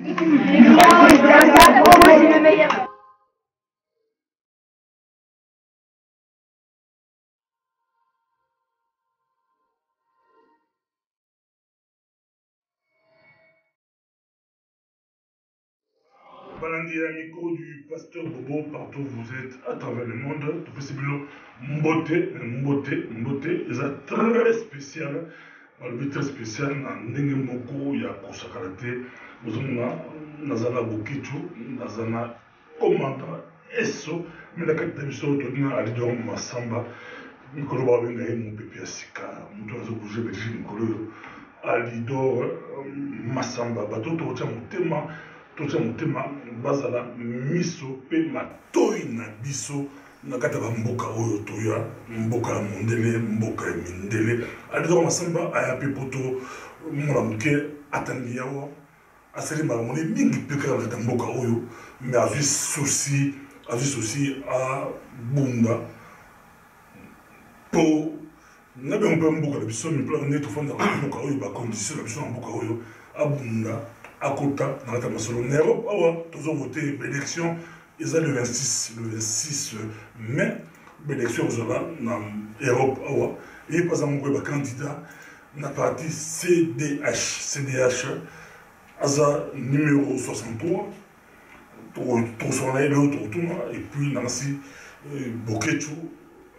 c'est le meilleur. Balandi à micro du pasteur Bobo, partout où vous êtes à travers le monde, tout possible, Mbote, c'est très spécial. Le très spécial, ndenge moko ya kosakala te, bozomona nazala bokitu, nazana commandant eso, mais la kati na biso todina alidor masamba, mikolo babenga ye mopepe ya sika, moto azobouge Belgique mikolo alidor masamba, bato totya motema bazala miso mpe matoi na biso na kati ya bamboka oyo toya mboka ya mondele mboka ya mindele alidor masamba aya mpe poto mwana moke atangi yawa asali makambo mingi mpe kaka na kati ya mboka oyo me azwi susi abunda mpo na bengo mpe mboka na biso mipla nde tofandaka mboka oyo bakondisio na biso na mboka oyo abunda akota na kati ya masolo na Europe awa tozovote baélection eza le 26 mai baélection ozala na Europe awa eye mpo aza moko ya bacandidat na parti CDH aza numéro 63 tokosona ye leo tokotuna epuis nansi boketu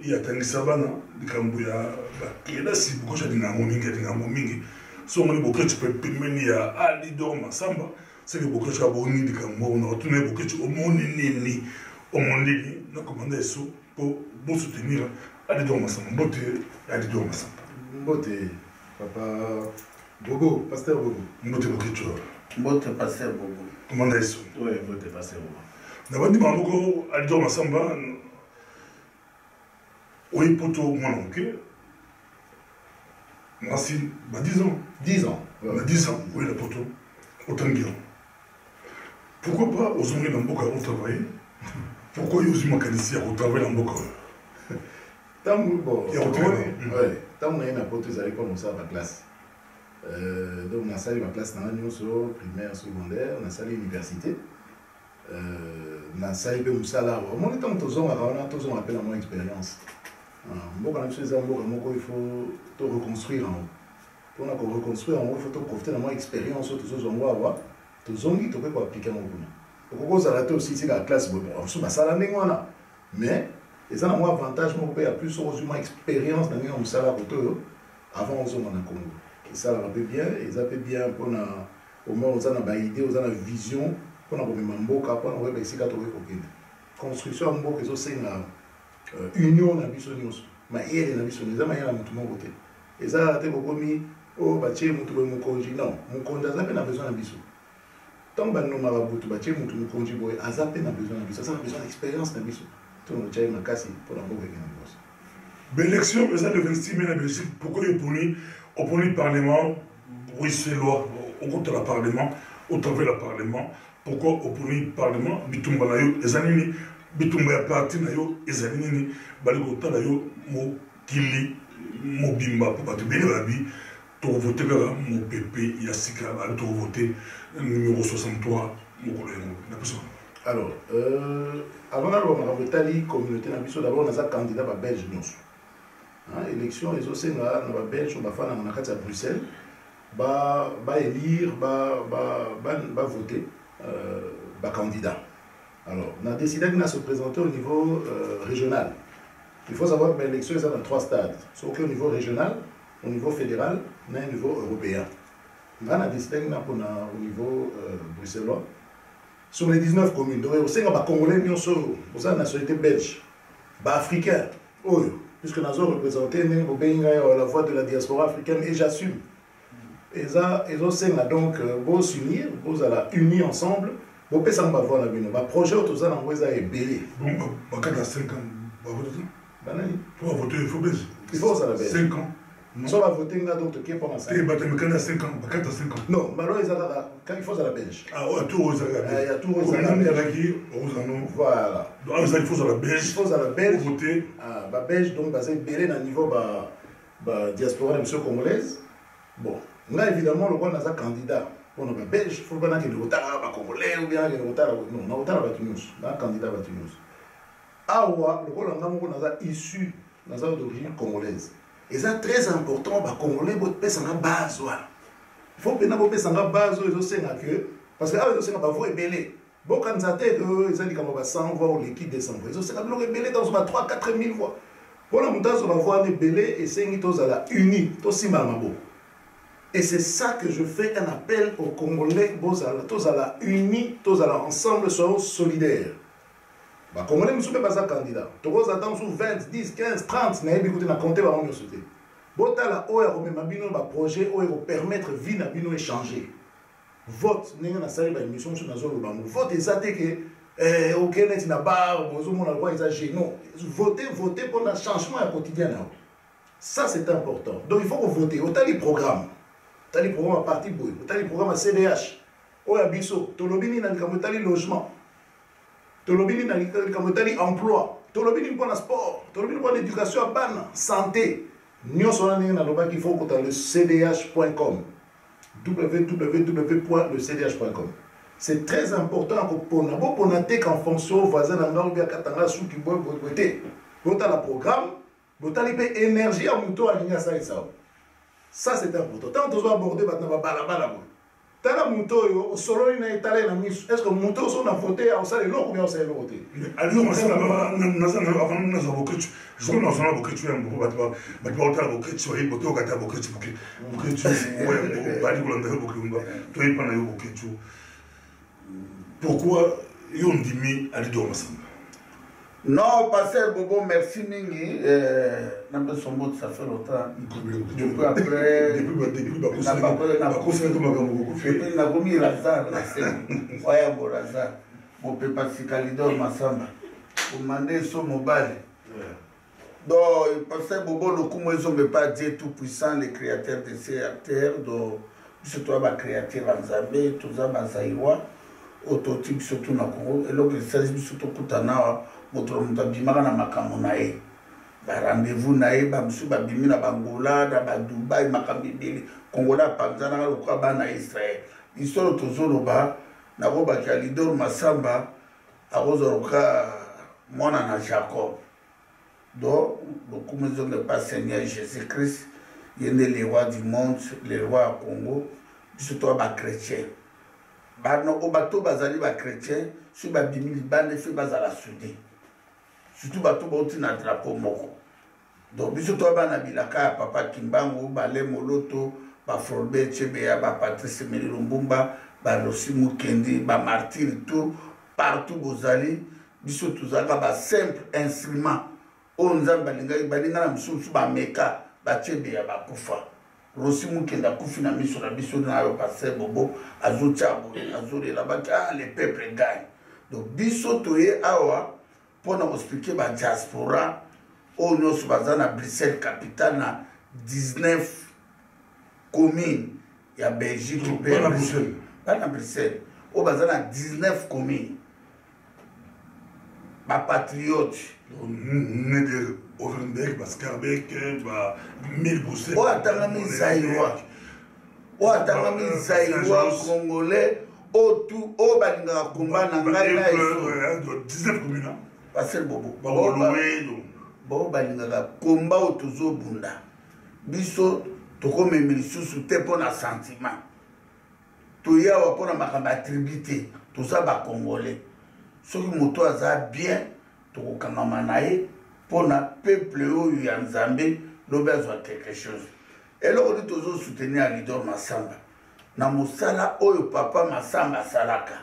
ye atangisa bana likambo ya bakelasi boketu alingango mingi so moni boketu mpe pembeni ya alidor masamba seke boketu aboni likambo na otuna ye boketu omoni nini omondeli na komanda eso mpo bosoutenir alidor masamba mbote alidor masamba mbote papa Bobo, pasteur Bobo. Mbote boketu mbote pasteur Bobo. komanda eso Oui, mbote pasteur Bobo. na bandima moko alidor masamba oyi poto mwana moke mwasi ba 10 ans 10 ans. na 10 ans oyi na poto otangi yango pourquoi pas ozongi na mboka ya kotravaille pourquoi yo ozwi makanisi ya kotravaille na mboka oyo Ntango bon, ntango naye na poto ezali mpo mosala baklasse donc nasali baklasse nanga nyonso primaire secondaire nasali université nasali mpe mosala awa omoni ntango tozongaka wana tozonga mpe na mwa expérience mboka na biso eza mboka moko il faut to reconstruire yango mpona koreconstruire yango il faut toprofite na mwa expérience oyo tozozongo awa tozongi tokoki koaplike yango kuna okoki ozala te osi esika ya classe boye mosusu basala ndenge wana mais eza na mwa avantage moko mpe ya plus ozwi mwa expérience na ndenge ya mosala kote oyo avant ozonga na congo esalaka mpe bien eza mpe bien mpona omoi oza na baidée oza na vision mpona komema mboka mpona koyeba esika tokoki kokende construction ya mboka ezosenga union na biso nyonso mayele na biso eza mayele ya motu moko te eza te bokomi oyo batie motu boye mokonzi non mokonzi aza mpe na besoin na biso ntango banomaka butu batie motu mokonzi boye aza mpe na besoin na biso aza na besoin d'expérience na biso tonotia ye makasi mpona mboka ekende nyonso baélection eza le 26 mai na belgique pourquoi oponi parlement bruxellois okotala parlement otravers le parlement pourquoi oponi parlement bitumba na yo eza nini bitumba ya parti na yo ezali nini bali kotala yo mokili mobimba mpo bato ebele babi tokovote kaka mopepe ya sika babi tokovote numéro 63 mokolo yango na biso alors avant naloba makambo etali communauté na biso d'abord naza candidat babelge nyonso élection ezosenga na babelge oyo bafandaka na kati ya bruxelles baélire bavote bacandidat. Alors, on a décidé de se présenter au niveau régional. Il faut savoir que l'élection est dans 3 stades. Soit au niveau régional, au niveau fédéral, et au niveau européen. On a décidé au niveau bruxellois. Sur les 19 communes, donc, on a Congolais, on a la nationalité belge, africain, puisque nous avons représenté la voix de la diaspora africaine et j'assume. Et ça, donc, pour s'unir, pour unir ensemble. Bon, peut ça va voir la bino. Ba projet autour ça n'envoie ça est belé. Bon, bah quand 5 ans, va voter ça. Banani. Pour voter, il faut baisser. Il faut ça la baisse. 5 ans. Ça va voter là d'autres qui pendant ça. Et bah quand 5 ans, bah quand 5 ans. Non, bah là quand il faut ça la belge. Ah ouais, tout aux arabes. Il y a tout aux arabes. Voilà. Donc ça il faut ça la belge. Il faut ça la belge. Pour voter. Ah, bah belge donc bah c'est belé dans niveau bah diaspora de monsieur congolaise. Bon, là évidemment le roi n'a pas candidat. On a belge, il faut pas que nous pas congolais ou bien que nous non, on a pas tous, un candidat pas tous. Awa, le rôle en issu d'origine congolaise. Et c'est très important, les Congolais sont en base. Il faut que nous ayons en base, parce que nous avons des belés. Bon, quand nous avons 100 voix ou l'équipe de 100 voix, nous avons des belés dans 3-4 000 voix. Pour la montée, on va voir des belés et c'est unis, et c'est ça que je fais un appel aux Congolais, tous à la unis, tous à la ensemble, soyons solidaires. Les Congolais ne sont pas candidats. Tous attendent sur 20, 10, 15, 30, n'a écouté na compter par mon société. Bota la OR même abino ba projet OR permettre vie na bino échanger. Vote n'enga na sali ba émission sur na zone ba vote ezate que OK net na bar bozo mona kwa exagérer. Non, voter pour le changement quotidien. Ça c'est important. Donc il faut que voter autant les programmes. Autant les programmes à parti boy, autant les programmes à CDH. OR biso, tolobini na kamotali logement. Tolobini na kamotali emploi. Tolobini pour le sport, tolobini pour l'éducation à ban, santé. Nous sommes dans qu'il faut que le cdh.com www.lecdh.com. C'est très important pour nous qu'en fonction voisin ou bien katanga sous qui boit beauté. Pour le programme, pour l'énergie énergie à mon tour à l'igna ça. Ça c'est important. Tant que vous abordez maintenant balabala. Tant que mon tour solo il est allé dans mise. Est-ce que mon tour sont à voter à ça les lots ou bien ça les voter? Alors moi ça avant nous avons que je crois nous avons que tu es un peu bah tu vas que tu es boto ka ta que tu ouais bah du coup on toi il prend que tu pourquoi yon dimi à l'idée ensemble. Non, pasteur Bobo, merci Mingi. N'a pas son mot, ça fait longtemps. Depuis après. Depuis n'a pas mis Lazare, la scène. Ouais, bon Lazare. Mon papa Sikalido Massamba. Pour demander son mobile. Donc, pasteur Bobo, le coup, moi, je ne veux pas dire tout puissant, les créateurs de ces acteurs. Donc, je dois être créateur en Zambé, tout ça, Bazaïwa. Autotype surtout na Congo. Et donc, il s'agit surtout Koutana. Votre mutabimaka na makambo na ye ba rendez-vous na ye ba musu ba bimi na Bangola na ba Dubai makambibili Kongola panzana ka lokwa ba na Israël isolo tozolo ba na ko ba Kalidor Masamba akozoroka mwana na Jacob donc beaucoup maison de pas Seigneur Jésus-Christ yende les rois du monde les rois Congo surtout ba chrétien ba no obato bazali ba chrétien sur ba bimi libane fait bazala soudé surtout bato bauti na drapeau moko donc biso to bana bilaka papa Kimbangu bale moloto ba Floribert Chebeya ba Patrice Emery Lumbumba ba Rossi Mukendi ba martyr tout partout bozali biso tuzaka ba simple instrument o nzamba balinga na mususu ba meka ba Chebeya ba kufa Rossi Mukendi akufi na miso na biso na yo passer Bobo azochabo azole la baka les peuples gagnent donc biso toye awa pour nous expliquer la diaspora, où nous sommes à Bruxelles, capitale, na 19 communes. Il y a Belgique, pas à Bruxelles. Pas à Bruxelles. Où nous sommes à 19 communes. Ma patriote. Neder, Offenberg, Bascarbeck, 1000 Bruxelles. Où attendons Zaïwa. Où attendons Zaïwa, Congolais. Où tout, où balinga combat na ngai na 19 communes. Passer Bobo. Bobo balingaka komba otozo bunda. Biso toko memeli susu te pona sentiment. Toya wa pona makamba tribité, tout ça ba congolais. Soki moto aza bien, toko kangama nae pona peuple oyo ya Nzambe lobe azwa quelque chose. Et là on dit tozo soutenir Alidor Masamba. Na mosala oyo papa Masamba salaka.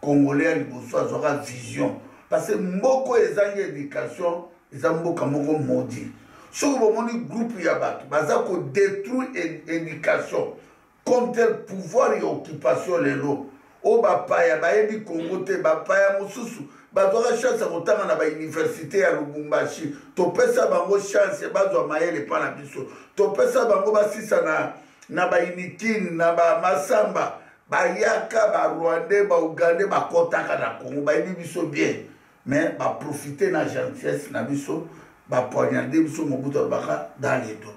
Congolais liboso azwaka vision parce que mboko ezangi éducation eza mboka moko maudit soki bomoni groupe ya bato baza ko détruire éducation comme tel pouvoir et occupation lelo o bapaya bayebi Congo te bapaya mosusu bazwaka chance ya kotanga na bauniversité ya Lubumbashi topesa bango chance bazwa mayele epa na biso topesa bango basisa na baunikin na bamasamba bayaka ba Rwandais ba Ougandais ba kotaka na Congo ba yebi biso bien mais ba profiter na gentillesse na biso ba poignarder biso mobuto baka dans les dos.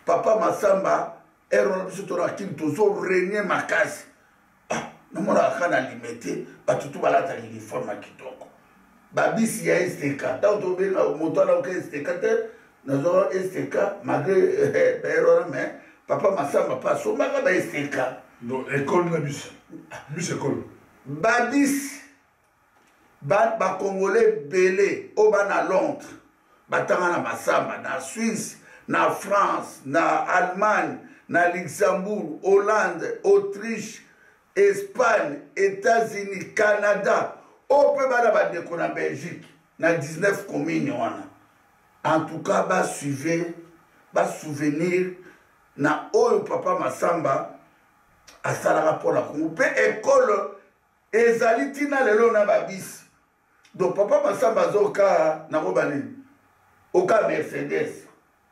Papa Masamba erona biso torakili tozorenie makasi namonaka kaka na limete bato tu balata uniforme ya kitoko babisi ya stk ntango tobenga moto alauka stk te nazwa stk malgré erona mais papa masamba mpe asombaka ba stk donc école na bus école babisi bacongolais ebele oyo bana londres batanga na masamba na Suisse na France na Allemagne na Luxembourg Hollande Autriche Espagne États-Unis Canada oyo mpe bana bandeko na Belgique na 19 commune wana en tout cas basouvenir na oyo papa Masamba asalaka mpona Congo mpe ekole ezali ntina lelo na babisi donc papa Masamba azoka nango banini oka Mercedes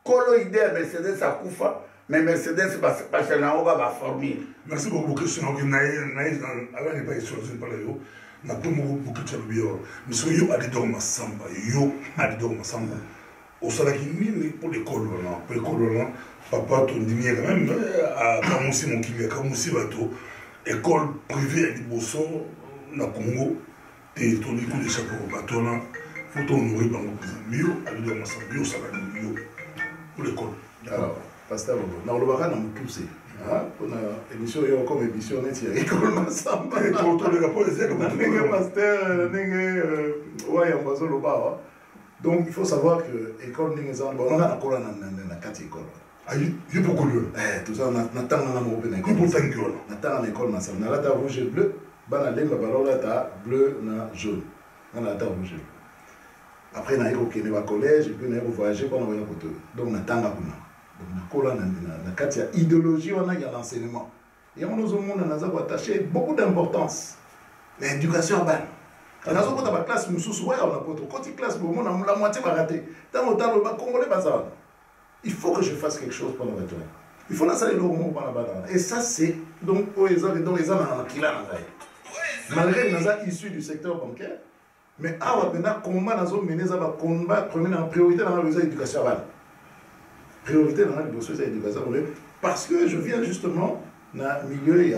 kolo ide ya Mercedes akufa mais Mercedes bachana nango baformir. Merci beaucoup question que ala n'est pas question de parler yo na pour beaucoup de choses bio mais so yo Alidor Masamba au salaki nini pour l'école là papa ton dimier quand même à Kamusi mon kili Kamusi bato école privée à Liboso na Congo te to liko de chapeau bato là faut ton nourrir bango bio Alidor Masamba bio salaki bio pour l'école. Alors pasteur Bobo na olobaka na mukuse pour une émission comme émission neti ya école Masamba to le rapport c'est comme ndenge pasteur ndenge ouais ambazo loba. Donc il faut savoir que l'école Ningezan, on a encore na kati école. Ah, il y a beaucoup de tout ça, on attend dans la mauvaise école. On attend dans l'école nationale. On a la rouge et bleu, on a la bleu et jaune. On a la rouge et bleu. Après, on a eu collège, et puis on a voyagé pendant le côté. Donc on attend là. Donc on a la kati idéologie, on a l'enseignement. Et on a attaché beaucoup d'importance. L'éducation urbaine. On a une classe, on a une classe, la moitié va rater. Il faut que je fasse quelque chose pendant la journée. Il faut lancer le moment pendant la journée. Et ça, c'est donc les gens qui l'ont malgré les gens issus du secteur bancaire, mais comment nous mener à combat en priorité dans l'éducation. Priorité dans l'éducation. Parce que je viens justement d'un milieu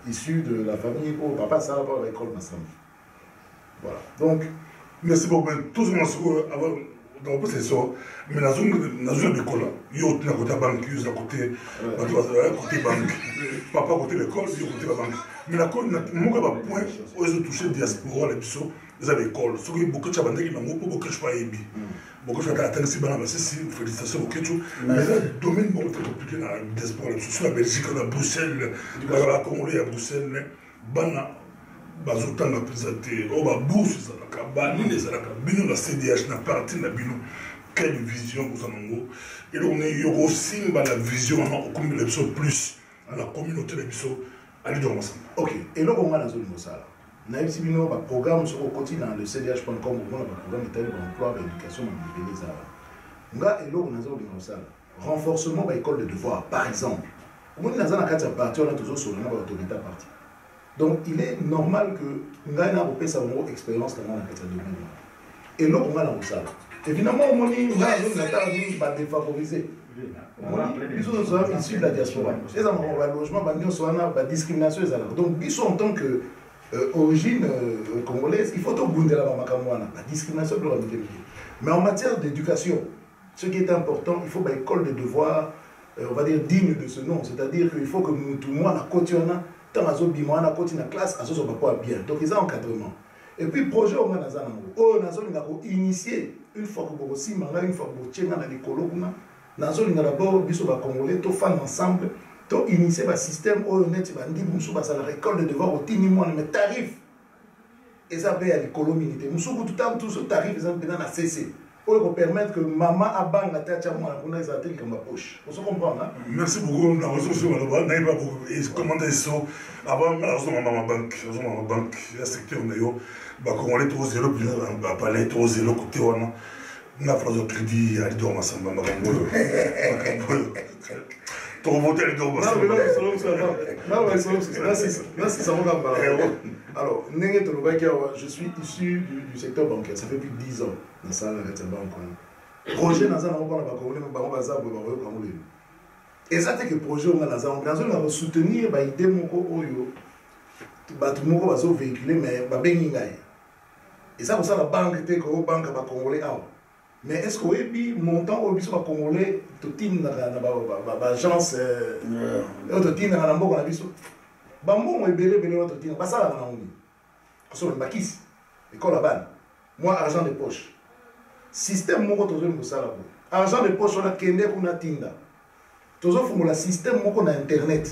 issu de la famille où papa ça va à l'école Masamba. Voilà. Donc, merci beaucoup. Tout ce monde avant dans le ça, mais dans une école, il y a à côté banque, il y a côté banque, papa côté l'école, il y a côté la banque. Mais la école, mon gars, point où ils ont touché diaspora, les bisous, ils avaient l'école. Ce qui beaucoup de choses qui n'ont beaucoup de choses à ébi. Beaucoup de choses à atteindre si bien, mais c'est félicitations beaucoup de choses. Mais le domaine beaucoup très compliqué dans la diaspora, sur la Belgique, à Bruxelles, à Congolais, à Bruxelles, bana. Bazotanga présenté au bourse ezalaka banini ezalaka bino na CDH na parti na bino quelle vision vous avez et donc on est aussi la vision on comme les plus à la communauté de biso Alidor Masamba. OK et là on a dans zone mosala na yebisi bino ba programme sur côté dans le cdh.com on a ba programme état d'emploi d'éducation na libéré ça nga et là on a zone mosala renforcement ba école de devoir par exemple on a dans la carte parti on a toujours sur la autorité parti. Donc, il est normal que nous ayons une expérience dans la domaine. Et là, on a la salle. Évidemment, on a défavorisé. Ils sont issus de la diaspora. Ils ont un logement, une discrimination. Donc, ils sont en tant qu'origine congolaise, il faut tout bounder la discrimination. Mais en matière d'éducation, ce qui est important, il faut une école de devoir, on va dire, digne de ce nom. C'est-à-dire qu'il faut que nous, tout le monde, tant azo bima na koti na classe azo so pas bien donc ils ont encadrement et puis projet on a initier une fois que vous si manga une fois que vous tient dans les colonnes nazo linga d'abord biso ba congolais to fan ensemble to initier ba système honnête ba ndi musu ba ça la récolte de devoir au tini moi mais tarif et ça paye à l'école militaire musu tout ce tarif ils ont pendant la CC pour permettre que maman abang la tête à moi pour les ateliers comme ma poche. Vous comprenez hein? Merci beaucoup. La ressource là-bas, n'ayez pas beaucoup. Et comment ça avant la ressource ma banque, le secteur d'ailleurs, bah quand on est trop zéro, puis bah pas les trop zéro côté on a phrase de crédit à Alidor Masamba ma banque. Ton voter Alidor Masamba. Non, c'est ça mon gars. Alors, je suis issu du secteur bancaire, ça fait plus de 10 ans. Dans ça, la banque. Projet dans un endroit, on va Et ça, c'est que le projet, on a soutenir l'idée de véhiculer, mais et ça, ça la banque, la banque va congolais. Mais est-ce que le montant au biso congolais, tout l'agence, tout Bambo, moi, argent de poche. Système, argent de poche, on a kende, on a tinda. Tout le système, on a internet.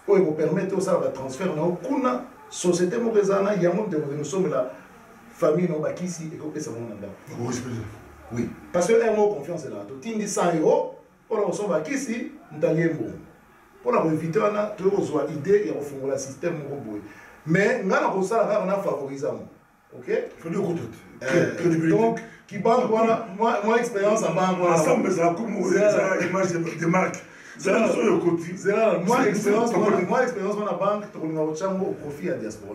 Pour permettre ça de transfert, on a société, nous sommes la famille, nous sommes ici, et qu'on ça. Oui, parce que nous confiance là. Tu as 100 €, pour la recevoir ici, nous avons bon. Pour la éviter, tu as une idée, il y a un système. Mais nous avons favorisé. Ok? Donc, qui banque, moi, expérience en banque. Ensemble, ça a comme image de marque. C'est là, moi, expérience en banque, tu as au profit à la diaspora.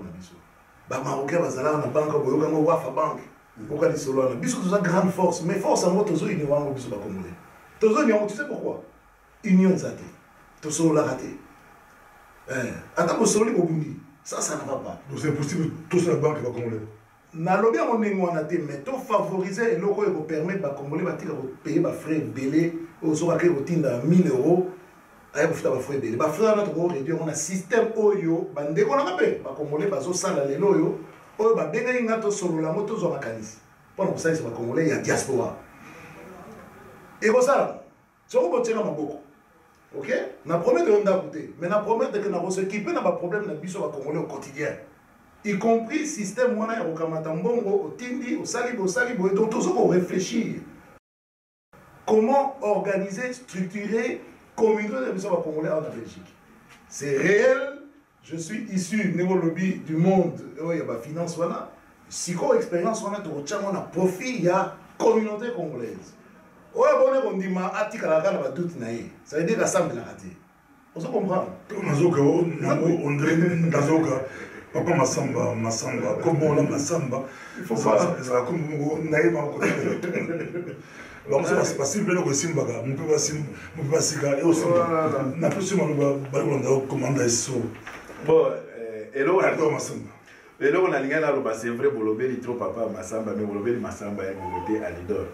Les Marocains, ils ont une banque, ils ont une banque. Pourquoi ils sont là? Ils ont une grande force, mais force en mode, ils ont une union. Tu sais pourquoi? Union, ça tu solo la raté. Attends, tu solo au Bundi. Ça ne va pas. Donc c'est impossible, tous la banque va congolais. Nalobi a mon mais tu favoriser et le quoi pour permettre aux Congolais de payer des frais belés aux autres qui ont 1 000 €. Aïe, vous faites des frais belés. Les frais notre réduire on a système oyo, bande qu'on a payé. Les Congolais baso sala les loyo, oyo ba benga inga to solo la moto zo makanis. Pendant ça c'est les Congolais il y a diaspora. Et comme ça, ça on va tirer ma beaucoup. OK? Na promet de onda côté, mais na promet de que na va s'équiper na ba problème na biso ba Congolais au quotidien. Y compris le système où on a au Tindi, au Salibo, et donc tous on réfléchir. Comment organiser, structurer, communiquer les missions congolais en Belgique. C'est réel, je suis issu du lobby du monde, il y a la finance, si on a expérience, on a profit, il y a la communauté congolaise. On a dit ça veut dire que ça me l'a raté. On se comprend. Papa Massamba, comment on a Massamba, il faut pas. Ça comme naïf en côté. Alors c'est possible que le Simbaga, mon papa Sika et aussi n'a plus sur le ballon commande SO. Bon, et là on Massamba. Et là on a l'ingénieur là, c'est vrai Bolobé il trop papa Massamba, mais Bolobé Massamba est côté à l'idole.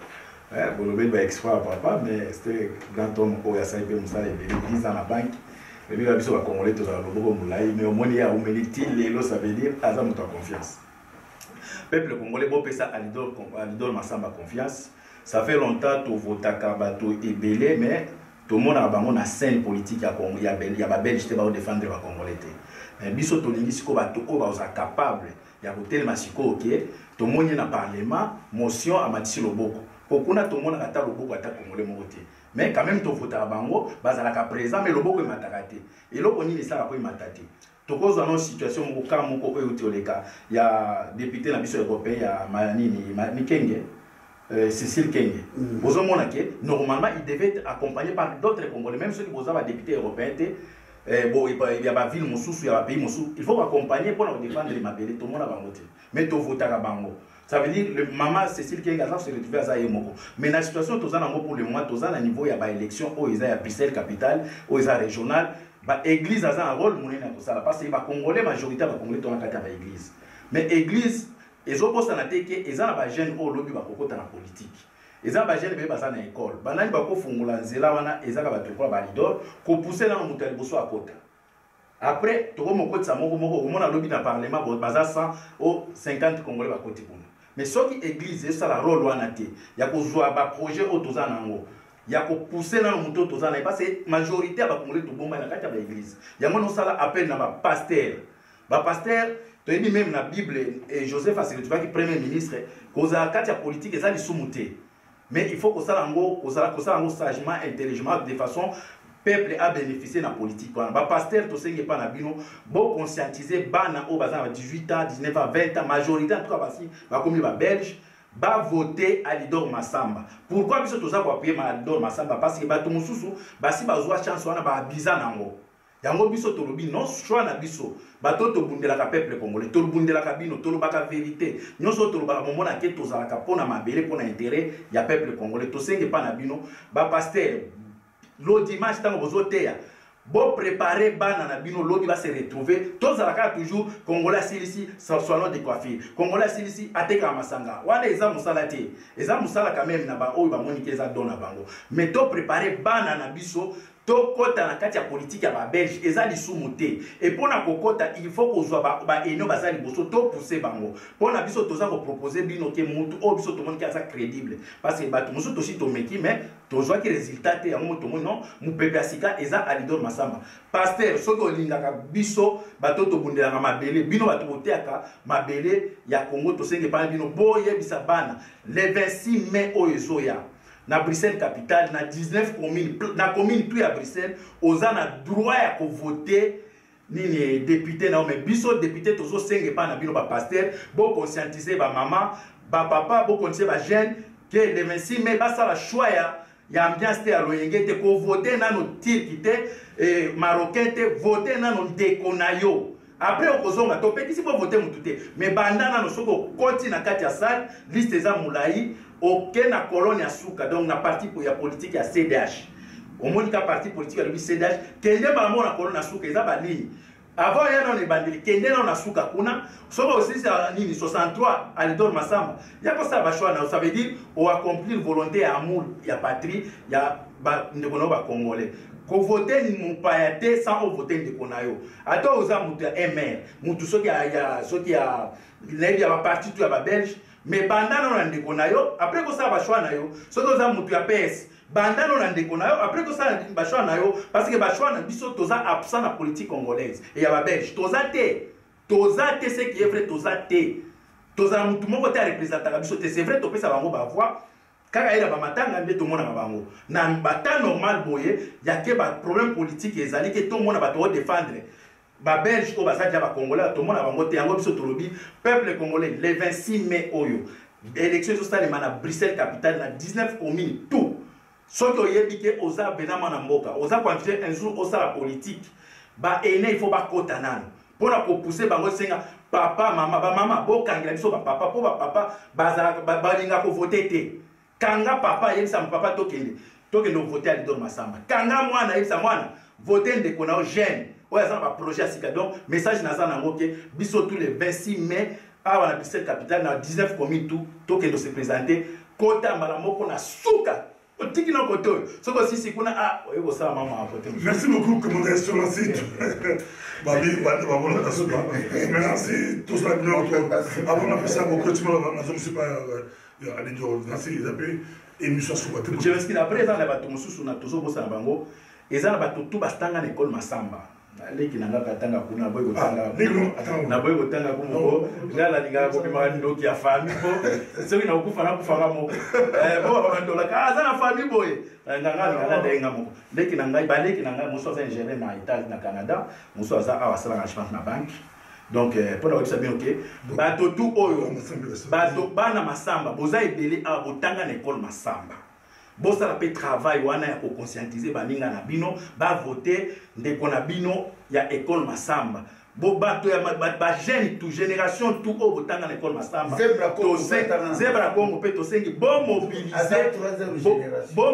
Bolobé va extra papa, mais c'était grand homme au Yassaipe Moussa et 10 ans à la banque. Et puis, la mission va congolais, tout ça, mais au moins, il y a humilité, ça veut dire, à ta confiance. Peuple congolais, bon, ça, à l'idole, Massamba confiance. Ça fait longtemps que vous avez été belé, mais tout le monde a une scène politique à Congo. Il y a des Belges qui vont défendre les Congolais. Mais biso to lingi siko bato o ba capable ya kotelema siko ok to moni na parlement motion a matisi loboko kokuna to mona kata loboko ata Congolais mokote. Mais quand même, tu as bango, bazalaka présent, mais le boko est matakate. Et là, on y est ça, après matate. Tu causes une situation où il y a député dans le européen, il y a Mani Kenge, Cécile Kenge. Normalement, il devait être accompagné par d'autres Congolais, même ceux qui sont députés européens. Il y a la ville Moussou, il y a le pays Moussou. Il faut accompagner pour défendre les mabélés, tout le monde a bangoté. Mais tu votes à bango. Ça veut dire que maman Cécile qui est à se retrouver à Zayemoko. Mais la situation, pour le moment, tous à niveau, il y a l'élection, il y a Bruxelles capitale, il y a régional. L'église a un rôle, parce que les Congolais, la majorité des Congolais, sont dans l'église. Mais l'église, ils ont posé que ils ont des jeunes au lobby dans la politique. Ils ont des jeunes qui sont dans l'école. Ils ont des jeunes qui ont poussé dans le monde à côté. Après, tu as un lobby dans le Parlement, il y a 100 ou 50 Congolais à côté. Mais ce qui est l'église, c'est le rôle il y a un projet autour il y a pousser dans le monde autour parce que la majorité de Congolais dans l'église. Il y a un appel à pasteur. Pasteur, tu as dit même dans la Bible, et Joseph a dit que le premier ministre, que la politique est soumouté. Mais il faut que ça soit sagement, intelligemment, de façon peuple a bénéficié de la politique. Les pasteurs, tout ce qui est pas bino, bon conscientiser, bana au bazar 18 ans, 19 ans, 20 ans, majorité en tout cas comme les Belges, va voter à l'idole Massamba. Pourquoi biso tout ça pour appuyer à l'idole Massamba? Parce que bato mususu, si bazoa chance wana ba biza nango. Yango biso to lobi non choix na biso. Bato to bundela ka peuple congolais, to bundela ka bino, to lobaka vérité. Nyoso to lobaka momona ke to zalaka pona mabele pona intérêt ya peuple congolais. To senge pa na bino, ba pasteur le dimanche tant que vous êtes bon préparer bana na bino lobby va se retrouver tous à la toujours congolais ici salon de coiffure congolais ici ateka masanga wana eza musala te eza musala quand même na ba oyo ba monique eza dona bango mais to préparer bana na biso to kota na kati ya politique ya ba belge eza lisumu te et pona kokota il faut ko zwa ba eno ba sali boso to pousser bango pona biso toza ko proposer bino ke mutu o biso to monique eza crédible parce que ba to muso to si to meki mais to zwa ki résultat te ya moto non mu pepe asika eza Alidor Masamba pasteur soko lingaka biso bato to bundelanga mabele bino bato boteaka mabele ya Congo to senge pa bino boye bisa bana le 26 mai oyezoya na Bruxelles capitale na 19 communes na commune tout ya Bruxelles oza na droit ya ko voter nini député na mais biso député tozo senge pa na bino ba pasteur bo conscientiser ba maman ba papa bo conscientiser ba jeune que le 26 mai ba ça la choix ya ambiance te aloyenge te ko voter nano tirki te marocain te voter nano ndeko na yo après okozonga to petit si po voter mutu te mais banda nano soko koti na kati ya salle liste za mulai aucun na colonne ya suka donc na parti pour ya politique ya CDH au moins ka parti politique ya CDH kende ba mo na colonne ya suka eza ba ligne avant ya non ebandeli kende na suka kuna soko aussi ça nini 63 Alidor Masamba ya ko ça ba choix na ça veut dire au accomplir volonté ya amour ya patrie ya ba ndeko no ba congolais ko voter ni mon payate sans voter ndeko na yo ata oza mutu ya MR mutu soki ya lebi ya ba parti tout ya ba belge mais bandana na ndeko na yo après ko ça ba choix na yo soki oza mutu ya PS bandana na ndeko na yo après ko ça ba choix na yo parce que ba choix na biso toza absent na politique congolaise et ya ba belge toza te ce qui est vrai toza mutu moko te représenter biso te c'est vrai to pesa bango ba voix kaka ila ba matanga nde to mona bango na bata normal boye ya ke ba problème politique ezali ke to mona ba to défendre ba belge ko basadia ba congolais to mona bango te yango biso tolobi peuple congolais le 26 mai oyo élection sociale na Bruxelles capitale na 19 communes tout soki oyebi ke oza benama na mboka oza quantifier un jour osa la politique ba ene il faut ba kota nano pona ko pousser bango senga papa mama bokangela biso ba papa po ba papa bazala ba linga ko voter te kanga papa yebisa papa tokende voter Alidor Masamba kanga mwana yebisa mwana voter ndeko na jeune oya za ba projet asika donc message na za nango ke biso tous les 26 mai awa na Bruxelles capitale na 19 communes tout tokende se présenter kota mbala moko na suka otiki na koto soko sisi kuna oyebo sa mama voter. Merci beaucoup commandant sur la site babi babona ta suka merci tous la bien avant on a fait ça beaucoup tu m'as je me suis pas Alidor merci zappé émission sur votre je pense qu'il après dans la bato mususu na tozo bosa na bango eza na bato tout bastanga na école Masamba leki nanga katanga kuna boy kotanga na boy kotanga kumo ngala linga ko bima ndoki ya famille po soki na ukufa na kufanga mo bo ba ndola ka za na famille boy ngala ndenga mo leki nanga baleki nanga muso za ingénieur na Italie na Canada muso za awasala na chance na banque donc pour la website bien OK bato tout oyo bato bana Masamba boza ebele a botanga na école Masamba bosa la travail wana ya ko conscientiser baninga na bino ba voter ndeko na bino ya école Masamba bo bato ya ba jeune tout génération tout au botanga na école Masamba zebra Congo pe to sengi bo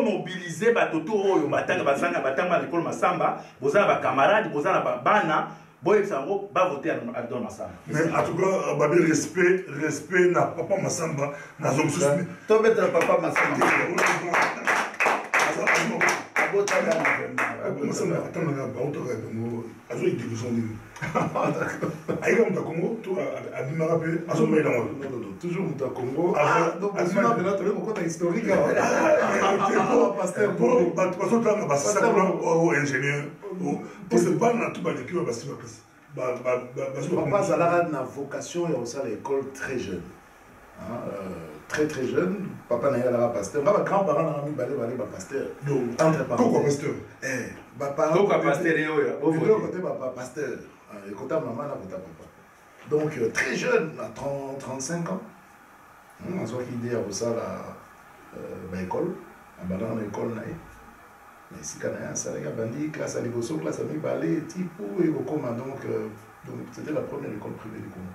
mobiliser bato tout oyo batanga batanga na école Masamba boza ba camarades boza na bana boy sango ba voter à Alidor Masamba mais en tout cas babi respect na papa Masamba na zone sous to mettre papa Masamba Masamba atanga ba auto ka ngo azo idikison ni aïga muta Congo to abimara pe azo mela non toujours muta Congo donc abimara pe na to ko ta historique pasteur pour bato tanga basasa ko ingénieur pour ce pas na tout ba l'équipe ba basi ba papa Zalaga na vocation et aussi à l'école très jeune très jeune papa na yala pasteur ba grand-parents na mi balé ba pasteur entre parents pourquoi pasteur pourquoi pasteur yo côté papa pasteur et côté maman na côté papa donc très jeune à 35 ans on soit qui dit à ça la école à balana école na mais si quand on a ça les gars bandi classe à l'évolution classe à mi balé type et au commun donc c'était la première école privée du Congo.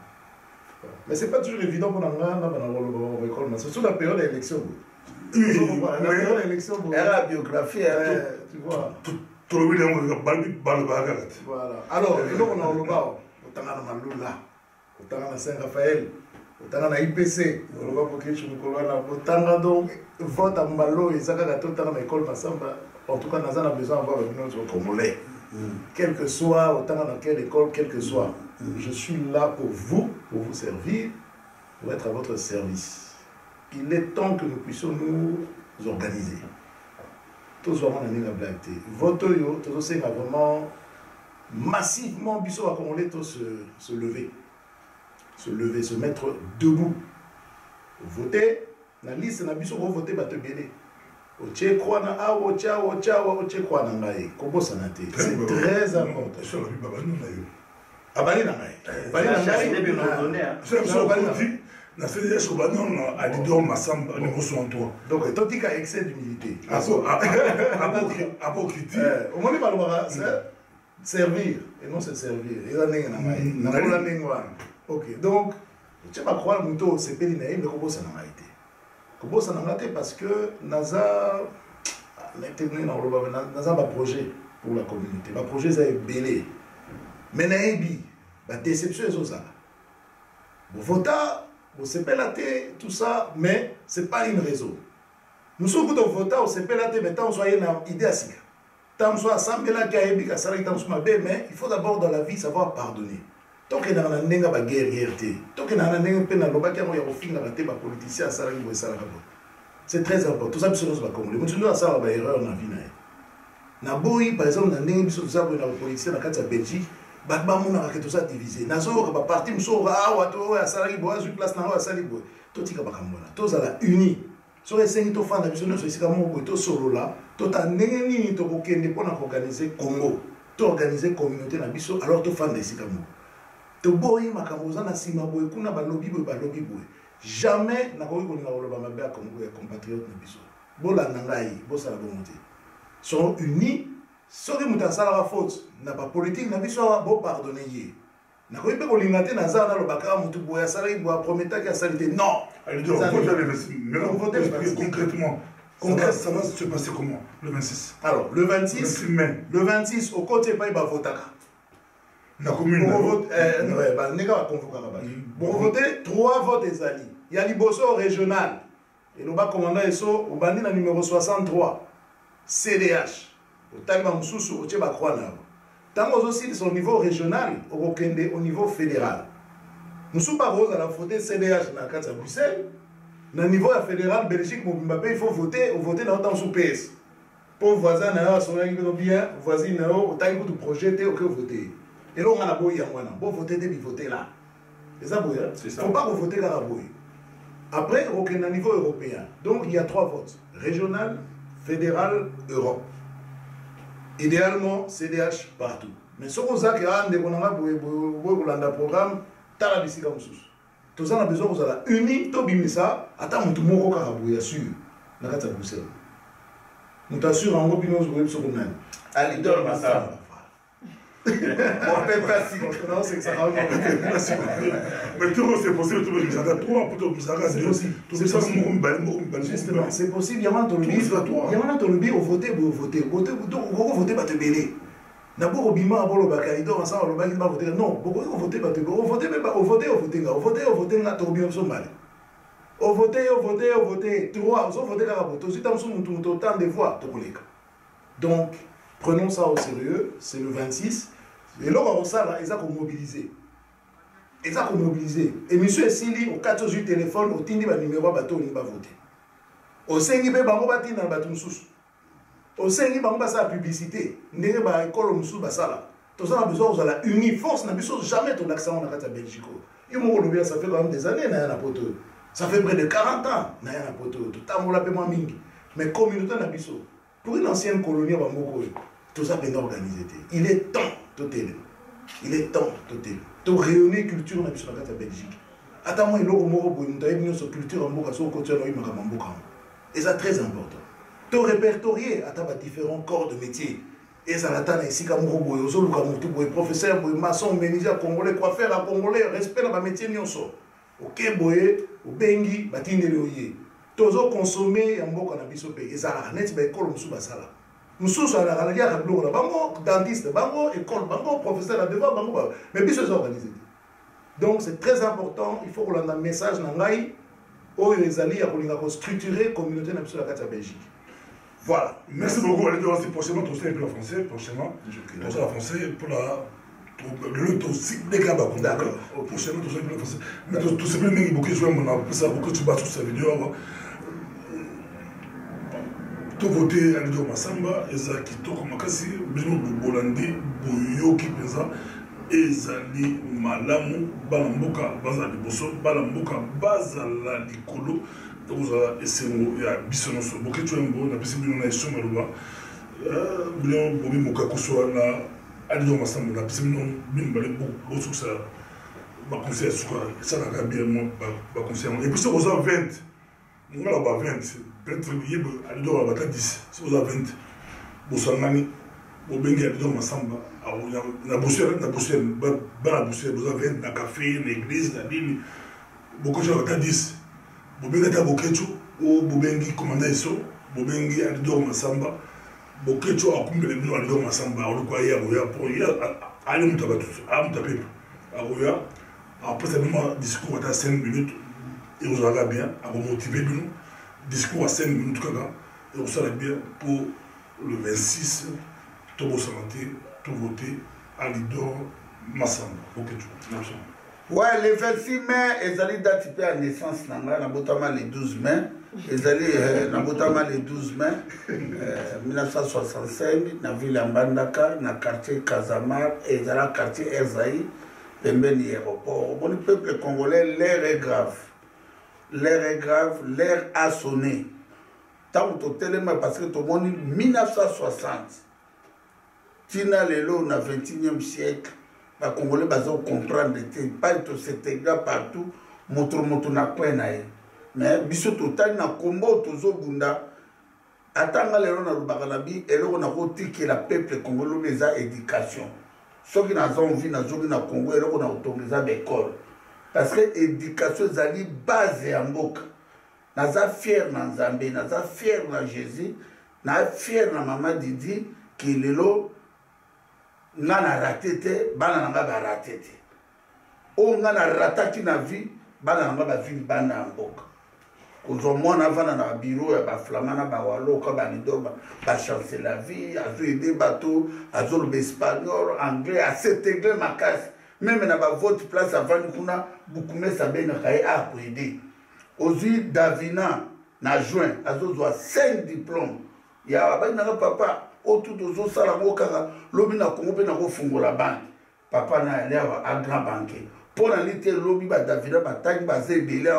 Mais c'est pas toujours évident pour l'école, mais surtout la période d'élection. la biographie, tu vois. Voilà. Alors, on a le Malula, on a Saint-Raphaël, on a IPC, on a donc vote à Mbalo et Zaka tout dans l'école Massamba. En tout cas, nous avons besoin d'avoir notre Congolais. Quelle que soit, autant dans quelle école, quelle que soit. Je suis là pour vous servir, pour être à votre service. Il est temps que nous puissions nous organiser. Tous vraiment la blague. Votre yo, tous c'est vraiment massivement biso à Congolais se lever, se mettre debout, voter. La liste na biso pour voter bato belé. C'est très important. Donc, tant qu'il y a excès d'humilité. Au moins, servir et non se servir. Ok, donc, tu vas croire que c'est pédinaï, mais comment ça n'a pas été? Comment ça n'a pas été parce que Naza a un projet pour la communauté. Le projet est belé. Mais Naïbi, la déception est ça. Vous votez, vous savez tout ça, mais ce n'est pas une raison. Nous sommes tous votés, vous savez mais tant que vous avez une idée à ça. Tant que vous avez une idée, mais il faut d'abord dans la vie savoir pardonner. Tant que vous avez une guerrière, tant que vous avez une politicien, c'est très important. Tout ça, c'est ce qu'on veut. Nous avons une erreur dans la vie. Par exemple, nous avons une politicien dans la Belgique. Batman tout ça divisé. Nazo ba parti mso wa to ya salari boa sur place na wa salari boa. To tika bakambona. To za la uni. So esengi to fanda biso no so sika mo to solo là. To ta ndenge nini to kokende pona organiser Congo. To organiser communauté na biso alors to fanda sika mo. To boyi makambo za na sima boy kuna ba lobby boy. Jamais na ko ko na loba mabe ya Congo ya compatriote na biso. Bola ngai, bo sala bonté. Sont unis. Si vous avez la faute, na pas politique, na biso bo pardonner yé. Na ko ipe ko lingate na za na lo bakara mutu boya sala ibo prometa ki salité. Non. Allez, donc concrètement. Ça va se passer comment le 26? Alors, le 26 au côté pas ba votaka. La commune. Ouais, ba neka va convoquer ba. Bon voter 3 votes ezali. Il y a liboso régional. Et le bas commandant eso au bandi na numéro 63. CDH. Au Taliban Moussou, au Tchèba Kouana. Tant aussi au niveau régional, au niveau fédéral. Nous sommes pas rose à la faute CDH dans le Bruxelles. Au niveau fédéral, Belgique, il faut voter dans le sous PS. Pour voisin, bien, voisin, au taille de projet, ok, voter. Et là, on a beau y avoir, bon voter, début voter là. C'est ça, il ne faut pas voter là. Après, au niveau européen. Donc, il y a 3 votes régional, fédéral, Europe. Idéalement, CDH partout. Mais ce qu'on a un programme, t'as la visite comme ça. Tout ça, on a besoin de ça. Uni, tout bien ça, attends, tout le monde a sûr. Nous t'assure en gros, nous avons ce qu'on a. Alidor Massamba. On peut pas si. C'est que ça mais tout c'est possible, tout le monde a 3 pour tout c'est possible. C'est possible, il y a un autonomie au voter, vous voter, pas te mêler. D'abord, au bima, à bolo bakaïdo, ensemble, au baki, pas voter. Non, beaucoup voter, pas te mêler. Au voter, mais pas au voter, là, t'as oublié son mal. Au voter, 3, au voter, tout de suite, on autant de voix, tout le monde. Donc, prenons ça au sérieux, c'est le 26. Et là, on ça, ils ont mobilisé. Et monsieur Sili, au 14 du téléphone, au tindi ba numéro bateau, il va voter. Au 5 il va voter dans le bateau sous. Au 5 il va faire la publicité. Il va école sous basala. Tout ça a besoin de la unie force, n'a besoin jamais ton accent dans la Belgique. Il m'a ça fait quand même des années, n'a pas. Ça fait près de 40 ans, n'a pas. Tout le monde moins mingi. Mais communauté n'a pas. Pour une ancienne colonie, tout ça est organisé. Il est temps de télé. De rayonner culture dans la Belgique. Attends-moi, il y a une culture en Boka, sur côté de Boka. Et c'est très important. De répertorier à différents corps de métier. Et ça attend ici comme professeur, maçon, menuisier congolais, coiffeur congolais, respect dans le métier. Ok, boye, au bengi, batine de l'oyer. tozo consommer en mboka na biso pe ezala net ba école musu basala musu so ala ya ka biloko bango dentiste bango école bango professeur à devoir bango mais biso c'est organisé donc c'est très important il faut qu'on ait un message na ngai oyo ezali ya kolinga ko structurer communauté na biso la carte ya Belgique. Voilà. Merci beaucoup. Allez, aussi prochainement, tu sais le français, prochainement. Tu sais le français pour la. Le taux, c'est des gars, d'accord. Prochainement, tu sais le français. Mais tu sais plus, mais beaucoup de gens m'ont appris ça, beaucoup de bats sur sa vidéo. Tu voté à l'idée de Massamba, et ça qui toque Makasi, Bino Bolandi, Boyoki Penza, et Zali Malamu, Balamboka, Bazali Bosso, Balamboka, Bazala Likolo. Vous avez essayé de bisonner sur beaucoup de choses. Vous avez essayé de faire des choses. Vous avez essayé de faire des choses. Vous avez essayé de faire des choses. Vous avez essayé de faire des choses. Vous avez essayé de faire des choses. Et puis si vous avez 20, vous avez 20. Peut-être que vous avez 10. Si vous avez 20, vous avez 20. Vous avez 20. Vous avez 20 dans le café, dans l'église, dans la Bible. Beaucoup de gens ont 10. Bobengi ta bokecho ou bobengi commandant eso bobengi Alidor Massamba bokecho akumbele bino Alidor Massamba olukwa ya boya pour ya ali mutabatu amutapepe aroya après ça vraiment discours à 5 minutes et vous allez bien à vous motiver bino discours à 5 minutes kaka et vous allez bien pour le 26 tout vous santé tout voter Alidor Massamba bokecho merci. Ouais, le 26 mai, ils allaient dater à naissance, notamment les 12 mai. Ils allaient, notamment les 12 mai, 1965, dans la ville Mbandaka, dans le quartier Casamar, et dans le quartier Erzaï, Pembeni aéroport. Bon, le peuple congolais, l'air est grave. L'air est grave, l'air a sonné. Tant que tu as parce que tout le monde, 1960, Tina Lelo, dans le 21e siècle, les Congolais vont comprendre pas tout cet gars partout, moto na kwena mais biso total na Congo tozo bunda atanga lelo na lubakanabi eloko na kotiki la peuple congolais les éducation ceux qui n'ont envie na zobi na Congo eloko na autorisation d'école parce que éducation zali base ya mboka naza fier na Nzambe naza fier na Jésus na fier na Maman Didi qui lelo nga na raté te bana nanga ba raté te o nga na rataki na vie bana nanga ba vie bana mboka ozo mwana vana na bureau ya ba flamana ba waloka ba Alidor ba chancer la vie azo aider bateau azo le espagnol anglais a s'intégrer makasi même na ba votre place avant kuna bukume sabena kai a pour aider ozi Davina na juin azo zo 5 diplômes ya ba na papa autour de ça la kaka lobi na Congo pe na ko fungola banque papa na aller à grand banquier pour na lité lobi ba Davina ba tangi ba zebele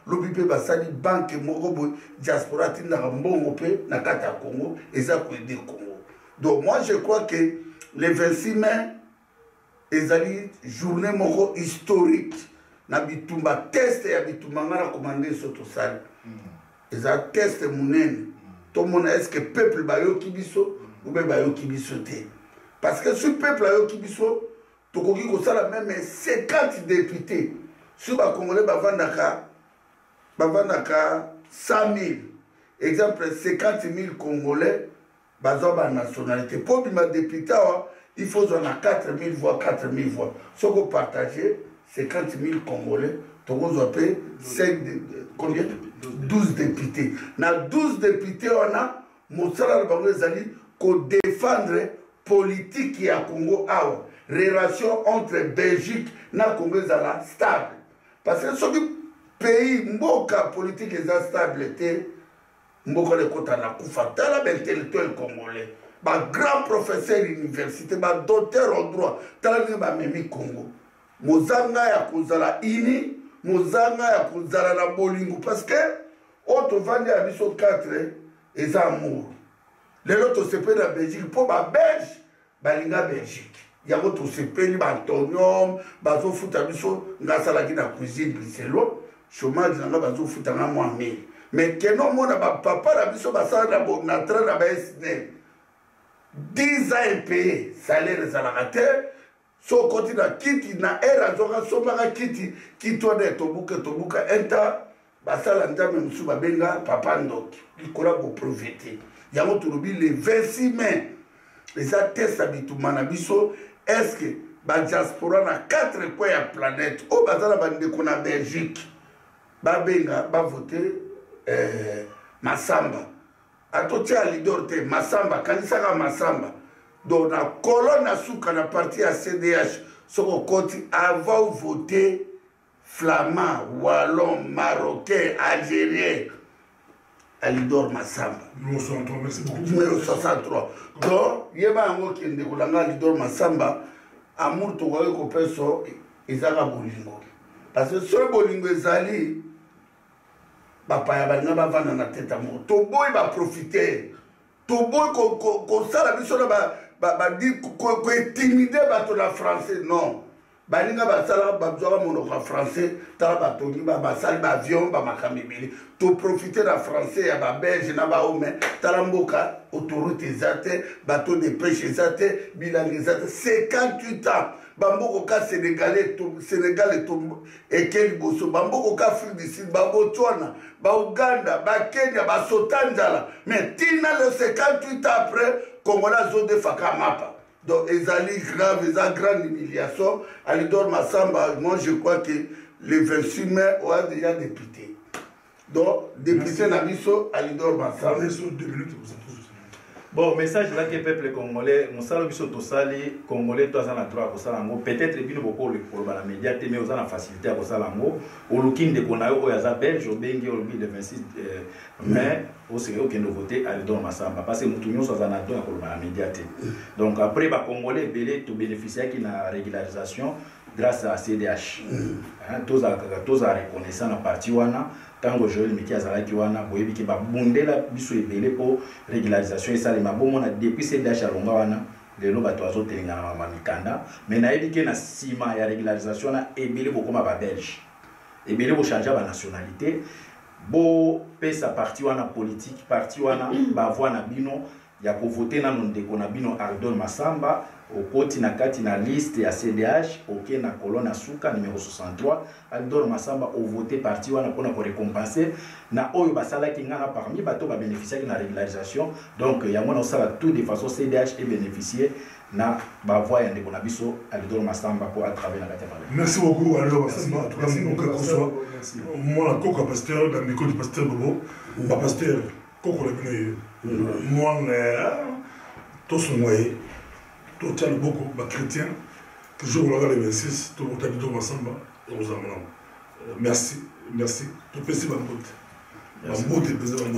lobi pe ba sali banque moko bo diaspora tinda mbongo pe na kata Congo et ça pour aider Congo. Donc moi je crois que le 26 mai ezali journée moko historique na bitumba test ya bitumba ngana commander soto sali eza test munene to mona est-ce que peuple ba yo kibiso ou bien bayoki biso te parce que ce peuple ayoki biso tokoki kosala même 50 députés sur ba congolais bavandaka 100 000 exemple 50 000 congolais bazo ba nationalité pour bima député il faut en a 4 000 voix 4 000 voix ce qu'on partager 50 000 congolais tokozo appelé 12 députés na 12 députés on a mosala bango ezali pour défendre politique à Congo awa relation entre Belgique na Congo ezala stable parce que ce pays mboka politique est stable te mboka le kota na kufa tala intellectuel congolais ba grand professeur université ba docteur en droit tala ni ba memi Congo mozanga ya kozala ini mozanga ya kozala na bolingo parce que auto vandi ya biso 4 eza amour lelo tosepeli na Belgique mpo babelge balinga Belgique yango tosepeli baantonium bazofuta biso nga asalaki na cuisine Bruxellois chômage nanga bazofutanga mwa 1000 mais keno omona bapapa na biso basala na train na baesnel 10 ans impayé salaire ezalaka te so okoti na kiti na ere azoka sombaka kiti wana tobuka un temps basala nzambe mosusu babenga papa ndoki likola boprofete yango tolobi le 26 mai eza test bituma na biso estce badiaspora na 4 coin ya planète oyo baza na bandeko na Belgique babenga bavote Masamba atotia lidor te Masamba kanisaka Masamba donc na colonne na suka na parti ya CDH soko koti avant voter flamand, wallon, marocain, algérien Alidor Masamba Numéro 63, merci beaucoup. Numéro 63 donc yeba yango kende kolanga Alidor Masamba amour to koyo ko peso ezaka bolingo parce que so bolingo ezali bapaya balinga bavanda na tete moko toboyi baprofite toboyi kosala biso na kointimide bato na français non balinga basalaka bazwaka monoko ya français tala batongi basali baavion bamakambo ebele toprofite na français ya babelge na baome tala mboka autoroute eza te bateau de pêche eza te bilanga eza te 58 ans bamboko ka sénégal eke liboso bamboko ka afrique du sud babotswana bauganda bakenya basota nzala mais tina le 58 ans après congolais azodefaka mapa donc ezali grave eza grande humiliation Alidor Masamba moi je crois que le 26 mai on a déjà député donc député na biso Alidor Masamba. Parlez sur 2 minutes vous êtes. Bon, message là que le peuple congolais, nous savons que tout ça, les Congolais, tous en droit pour ça, peut-être bien beaucoup pour la média, mais aux en facilité pour ça, au looking de Konayo, au Yaza Belge, au Bengi, au le 26 mai, au Sénégal, qui nous voté à Alidor Masamba, parce que nous tous en droit pour la média. Donc après, les Congolais, tout bénéficier qui n'a régularisation grâce à CDH. Tous à reconnaissance à partir wana. Tango Joël Miki Azalaki wana boyebi ki ba bundela biso ebele po régularisation esalema bomona depuis CDH alonga wana lelo bato azotelinga na mama mikanda mais nayebi ke na sima ya régularisation na ebele bokoma ba belge ebele bo changer ba nationalité bo pesa parti wana politique parti wana ba voix na bino ya ko voter na ndeko na bino Alidor Masamba okoti na kati na liste ya CDH ok na colonne suka numéro 63 Alidor Masamba au voter parti wana pona ko récompenser na oyo basala ki ngana parmi bato ba bénéficier na régularisation donc ya mona osala tout de façon CDH et bénéficier na ba voix ya ndeko na biso Alidor Masamba pour à travers la carte. Merci beaucoup Alidor Masamba en tout cas mon cas reçoit moi coco pasteur dans micro du pasteur Bobo ba pasteur coco le bino moi tout son moyen tout le beaucoup ba chrétien que je vous regarde le 26 tout Alidor Masamba et aux amants merci tout petit bambote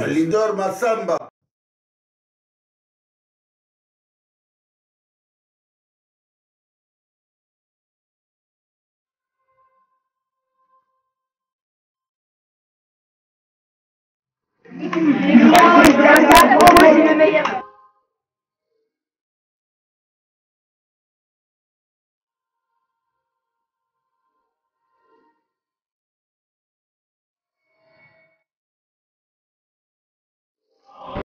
Alidor Masamba. Oh,